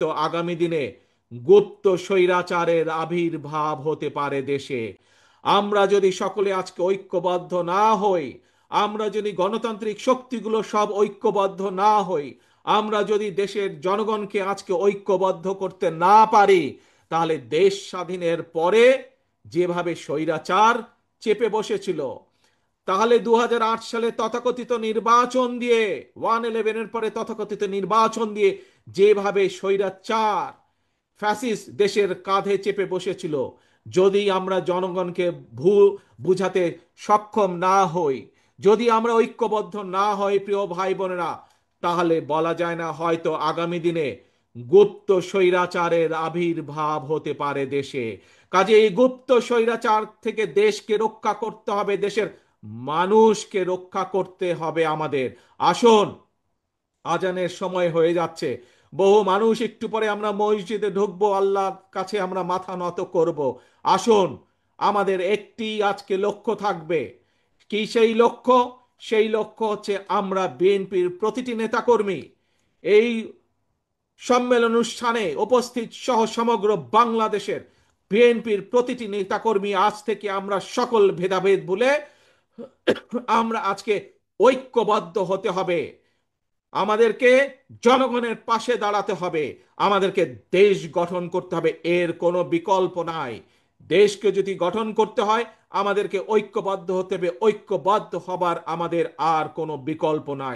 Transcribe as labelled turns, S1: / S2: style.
S1: তো আগামী দিনে গুপ্ত স্বৈরাচারের আবির্ভাব হতে পারে দেশে। আমরা যদি সকলে আজকে ঐক্যবদ্ধ না হই, আমরা যদি গণতান্ত্রিক শক্তিগুলো সব ঐক্যবদ্ধ না হই, আমরা যদি দেশের জনগণকে আজকে ঐক্যবদ্ধ করতে না পারি, তাহলে দেশ স্বাধীনের পরে যেভাবে স্বৈরাচার চেপে বসেছিল, তাহলে 2008 সালে তথাকথিত নির্বাচন দিয়ে, 111-এর পরে তথাকথিত নির্বাচন দিয়ে যেভাবে স্বৈরাচার ফ্যাসিস্ট দেশের কাঁধে চেপে বসেছিল, যদি আমরা জনগণকে বুঝাতে সক্ষম না হই, যদি আমরা ঐক্যবদ্ধ না হই প্রিয় ভাই বোনেরা, তাহলে বলা যায় না, হয়তো আগামী দিনে গুপ্ত স্বৈরাচারের আবির্ভাব হতে পারে দেশে। কাজে এই গুপ্ত স্বৈরাচার থেকে দেশকে রক্ষা করতে হবে, দেশের মানুষকে রক্ষা করতে হবে আমাদের। আসুন, আজানের সময় হয়ে যাচ্ছে, বহু মানুষ একটু পরে আমরা মসজিদে ঢুকবো, আল্লাহর কাছে আমরা মাথা নত করব। আসুন, আমাদের একটি আজকে লক্ষ্য থাকবে। কি সেই লক্ষ্য? সেই লক্ষ্য হচ্ছে আমরা বিএনপির প্রতিটি নেতাকর্মী এই সম্মেলন অনুষ্ঠানে উপস্থিত সহ সমগ্র বাংলাদেশের বিএনপির প্রতিটি নেতাকর্মী আজ থেকে আমরা সকল ভেদাভেদ ভুলে আমরা আজকে ঐক্যবদ্ধ হতে হবে। আমাদেরকে জনগণের পাশে দাঁড়াতে হবে, আমাদেরকে দেশ গঠন করতে হবে, এর কোনো বিকল্প নাই। দেশকে যদি গঠন করতে হয়, আমাদেরকে ঐক্যবদ্ধ হতে হবে, ঐক্যবদ্ধ হবার আমাদের আর কোনো বিকল্প নাই।